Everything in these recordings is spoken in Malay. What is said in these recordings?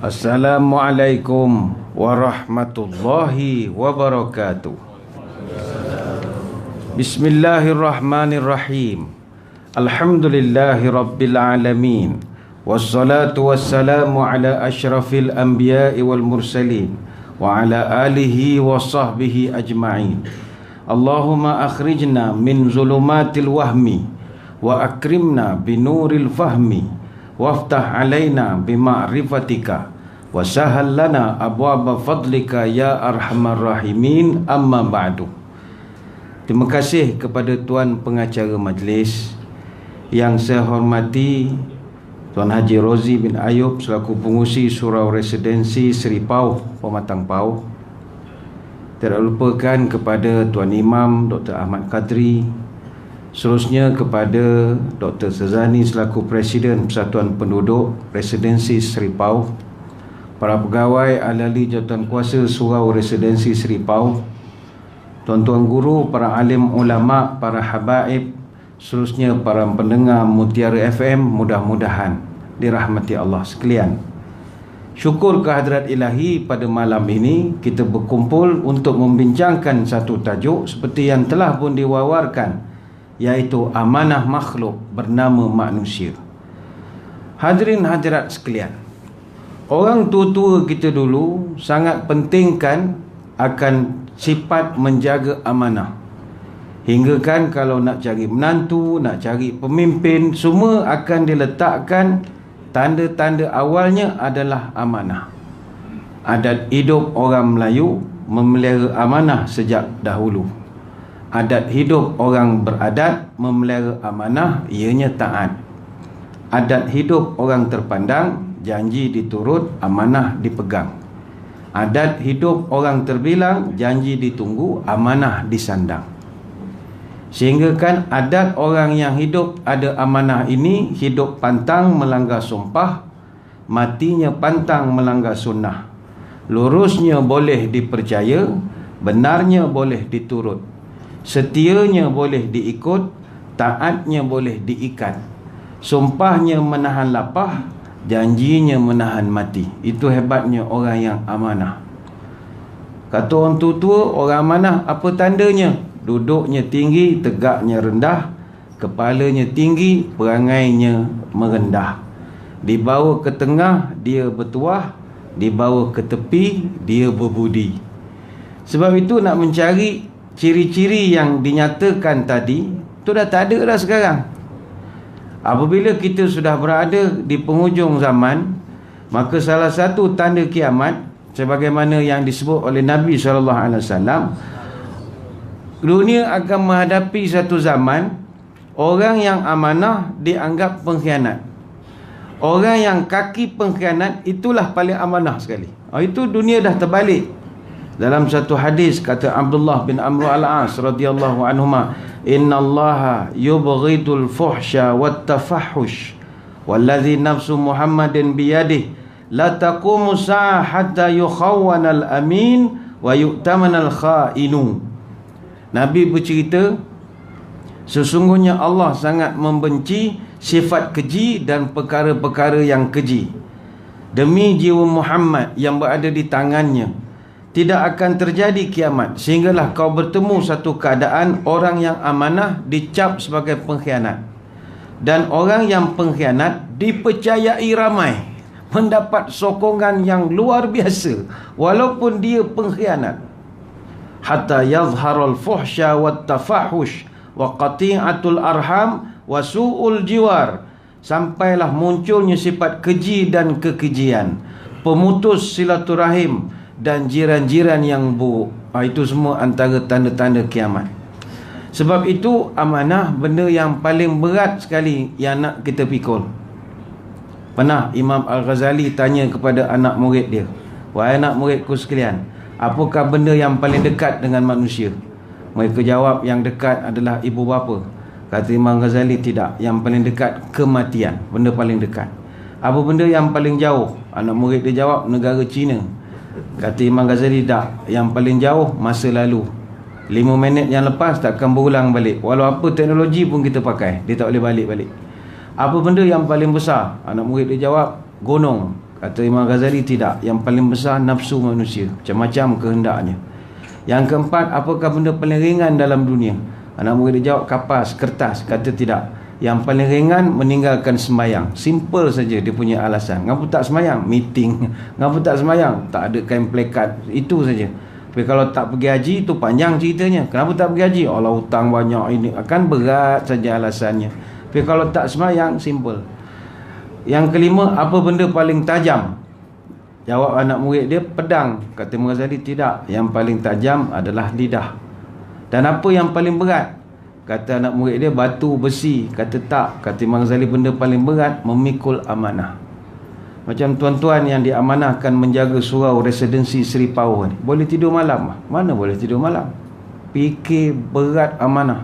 Assalamualaikum warahmatullahi wabarakatuh. Bismillahirrahmanirrahim. Alhamdulillahi rabbil alamin. Wassalatu wassalamu ala ashrafil anbiya'i wal mursalin wa ala alihi wa sahbihi ajma'in. Allahumma akhrijna min zulumatil wahmi wa akrimna binuril fahmi waftah alaina bima'rifatika wa sahal lana abwaba fadlika ya arhamar rahimin, amma ba'du. Terima kasih kepada Tuan Pengacara Majlis yang saya hormati Tuan Haji Rozi bin Ayub selaku Pengurusi Surau Residensi Seri Pauh, Pematang Pauh. Tidak lupakan kepada Tuan Imam Dr. Ahmad Qadri, seterusnya kepada Dr. Sazani selaku Presiden Persatuan Penduduk Residensi Seri Pauh, para pegawai ahli jawatan kuasa Surau Residensi Seri Pauh, tuan-tuan guru, para alim ulama, para habaib, seterusnya para pendengar Mutiara FM, mudah-mudahan dirahmati Allah sekalian. Syukur kehadrat ilahi, pada malam ini kita berkumpul untuk membincangkan satu tajuk seperti yang telah pun diwawarkan, iaitu amanah makhluk bernama manusia. Hadirin hadirat sekalian, orang tua-tua kita dulu sangat pentingkan akan sifat menjaga amanah. Hingga kan kalau nak cari menantu, nak cari pemimpin, semua akan diletakkan tanda-tanda awalnya adalah amanah. Adat hidup orang Melayu memelihara amanah sejak dahulu. Adat hidup orang beradat memelihara amanah, ianya taat. Adat hidup orang terpandang, janji diturut, amanah dipegang. Adat hidup orang terbilang, janji ditunggu, amanah disandang. Sehingga kan adat orang yang hidup ada amanah ini, hidup pantang melanggar sumpah, matinya pantang melanggar sunnah. Lurusnya boleh dipercaya, benarnya boleh diturut, setianya boleh diikut, taatnya boleh diikat, sumpahnya menahan lapah, janjinya menahan mati. Itu hebatnya orang yang amanah. Kata orang tua-tua, orang amanah apa tandanya? Duduknya tinggi, tegaknya rendah, kepalanya tinggi, perangainya merendah. Dibawa ke tengah, dia bertuah, dibawa ke tepi, dia berbudi. Sebab itu nak mencari ciri-ciri yang dinyatakan tadi, itu dah tak ada dah sekarang. Apabila kita sudah berada di penghujung zaman, maka salah satu tanda kiamat, sebagaimana yang disebut oleh Nabi SAW, dunia akan menghadapi satu zaman orang yang amanah dianggap pengkhianat. Orang yang kaki pengkhianat itulah paling amanah sekali. Itu dunia dah terbalik. Dalam satu hadis kata Abdullah bin Amr al-As radhiyallahu anhuma, innallaha yubghidul fuhsya wat tafahush wallazi nafsu Muhammadin biyadihi la taqumu sa'a hatta yukhawwana al-amin wa yu'tamana al-kha'inu. Nabi bercerita, sesungguhnya Allah sangat membenci sifat keji dan perkara-perkara yang keji. Demi jiwa Muhammad yang berada di tangannya, tidak akan terjadi kiamat sehinggalah kau bertemu satu keadaan orang yang amanah dicap sebagai pengkhianat, dan orang yang pengkhianat dipercayai ramai, mendapat sokongan yang luar biasa walaupun dia pengkhianat. Hatta yazharul fuhsya wat tafahush wa qati'atul arham wa su'ul jiwar, sampailah munculnya sifat keji dan kekejian, pemutus silaturahim dan jiran-jiran yang buruk. Itu semua antara tanda-tanda kiamat. Sebab itu amanah benda yang paling berat sekali yang nak kita pikul. Pernah Imam Al-Ghazali tanya kepada anak murid dia, wahai anak muridku sekalian, apakah benda yang paling dekat dengan manusia? Mereka jawab, yang dekat adalah ibu bapa. Kata Imam Ghazali, tidak, yang paling dekat kematian, benda paling dekat. Apa benda yang paling jauh? Anak murid dia jawab, negara China. Kata Imam Ghazali, tak, yang paling jauh masa lalu. 5 minit yang lepas takkan berulang balik. Walau apa teknologi pun kita pakai, dia tak boleh balik-balik. Apa benda yang paling besar? Anak murid dia jawab, gunung. Kata Imam Ghazali, tidak. Yang paling besar nafsu manusia, macam-macam kehendaknya. Yang keempat, apakah benda paling ringan dalam dunia? Anak murid dia jawab, kapas, kertas. Kata tidak. Yang paling ringan meninggalkan sembahyang. Simple saja dia punya alasan. Ngapa tak sembahyang? Meeting. Ngapa tak sembahyang? Tak ada kain plekat. Itu saja. Tapi kalau tak pergi haji, itu panjang ceritanya. Kenapa tak pergi haji? Allah, hutang banyak, ini akan berat saja alasannya. Tapi kalau tak sembahyang, simple. Yang kelima, apa benda paling tajam? Jawab anak murid dia, pedang. Kata Imam Ghazali, tidak. Yang paling tajam adalah lidah. Dan apa yang paling berat? Kata anak murid dia, batu, besi. Kata tak. Kata Imam Ghazali, benda paling berat memikul amanah. Macam tuan-tuan yang diamanahkan menjaga surau residensi Seri Power ni, boleh tidur malam? Mana boleh tidur malam? Fikir berat amanah.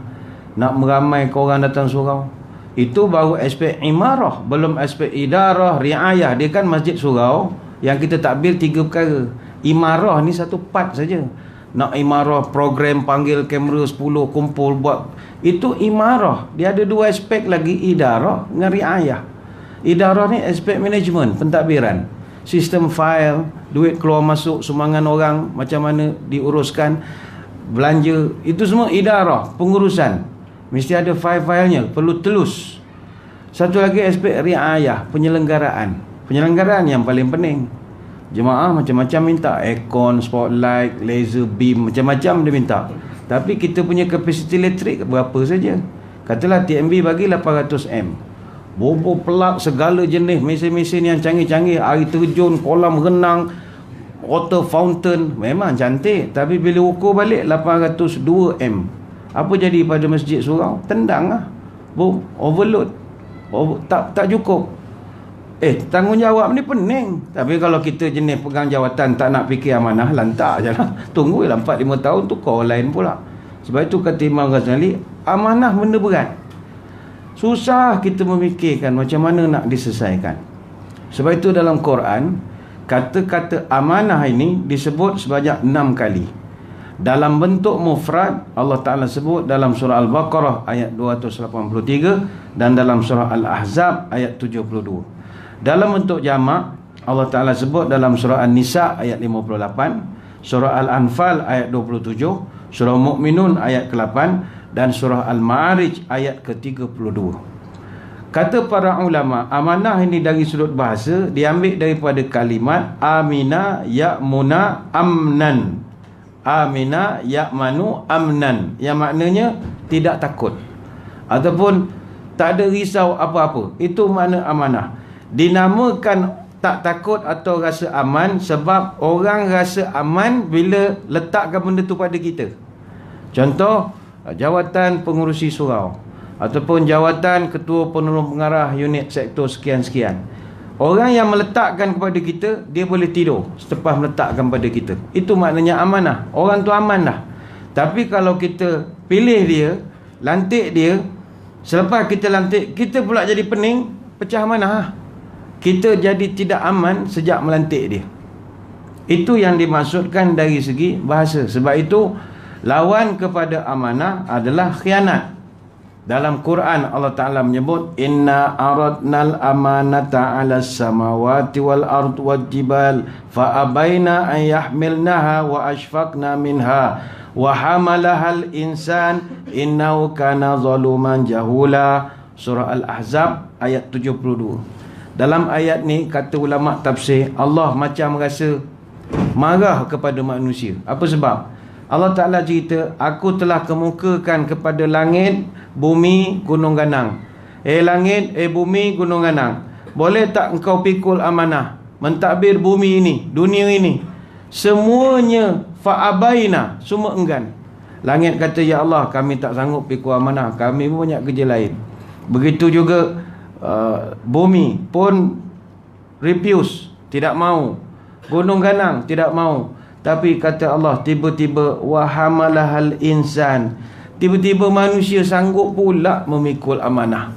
Nak meramaikan orang datang surau. Itu baru aspek imarah, belum aspek idarah, riayah. Dia kan masjid surau yang kita takbir 3 perkara. Imarah ni satu part saja. Nak imarah, program, panggil kamera 10, kumpul buat, itu imarah. Dia ada 2 aspek lagi, idarah dengan riayah. Idarah ni aspek management, pentadbiran, sistem file, duit keluar masuk, sumbangan orang macam mana diuruskan, belanja, itu semua idarah, pengurusan. Mesti ada file-filenya, perlu telus. Satu lagi aspek riayah, penyelenggaraan. Penyelenggaraan yang paling penting. Jemaah macam-macam minta, aircon, spotlight, laser beam, macam-macam dia minta. Tapi kita punya kapasiti elektrik berapa saja? Katalah TMB bagi 800M. Bobo pelak segala jenis mesin-mesin yang canggih-canggih, air terjun, kolam renang, water fountain, memang cantik. Tapi bila ukur balik 802M, apa jadi pada masjid surau? Tendang lah. Overload. Tak cukup. Tanggungjawab ni pening. Tapi kalau kita jenis pegang jawatan, tak nak fikir amanah, lantak je lah. Tunggu lah 4-5 tahun, tukar lain pula. Sebab itu kata Imam Ghazali, amanah benda berat. Susah kita memikirkan macam mana nak diselesaikan. Sebab itu dalam Quran, kata-kata amanah ini disebut sebanyak 6 kali. Dalam bentuk mufrad, Allah Ta'ala sebut dalam surah Al-Baqarah ayat 283 dan dalam surah Al-Ahzab ayat 72. Dalam bentuk jamak, Allah Ta'ala sebut dalam surah An-Nisa ayat 58, surah Al-Anfal ayat 27, surah Mu'minun ayat ke-8 dan surah Al-Ma'arij ayat ke-32. Kata para ulama, amanah ini dari sudut bahasa diambil daripada kalimat amina ya'muna amnan. Amina ya'manu amnan, yang maknanya tidak takut ataupun tak ada risau apa-apa. Itu makna amanah. Dinamakan tak takut atau rasa aman sebab orang rasa aman bila letakkan benda tu pada kita. Contoh, jawatan pengurusi surau ataupun jawatan ketua penolong pengarah unit sektor sekian-sekian. Orang yang meletakkan kepada kita, dia boleh tidur selepas meletakkan pada kita. Itu maknanya amanah. Orang tu aman dah. Tapi kalau kita pilih dia, lantik dia, selepas kita lantik, kita pula jadi pening, pecah amanah. Kita jadi tidak aman sejak melantik dia. Itu yang dimaksudkan dari segi bahasa. Sebab itu, lawan kepada amanah adalah khianat. Dalam Quran Allah Ta'ala menyebut, inna aradnal amanata ala samawati wal ard wal jibal fa abaina an yahmilnaha wa ashfaqna minha wa hamalahal insan innahu kana zaluman jahula. Surah Al-Ahzab ayat 72. Dalam ayat ni, kata ulama tafsir, Allah macam rasa marah kepada manusia. Apa sebab? Allah Ta'ala cerita, aku telah kemukakan kepada langit, bumi, gunung ganang. Langit, bumi, gunung ganang, boleh tak engkau pikul amanah, mentadbir bumi ini, dunia ini? Semuanya fa'abaina, semua enggan. Langit kata, ya Allah, kami tak sanggup pikul amanah, kami pun banyak kerja lain. Begitu juga bumi pun refuse, tidak mau. Gunung ganang tidak mau. Tapi kata Allah, tiba-tiba wahamalahal insan, tiba-tiba manusia sanggup pula memikul amanah.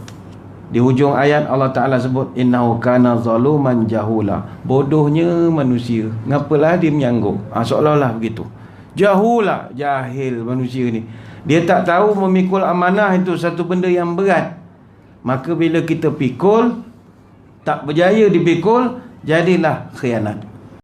Di hujung ayat Allah Ta'ala sebut, innahu kana zaluman jahula. Bodohnya manusia, ngapalah dia menyanggup? Seolah-olah begitu. Jahula, jahil manusia ni. Dia tak tahu memikul amanah itu satu benda yang berat. Maka bila kita pikul, tak berjaya dipikul, jadilah khianat.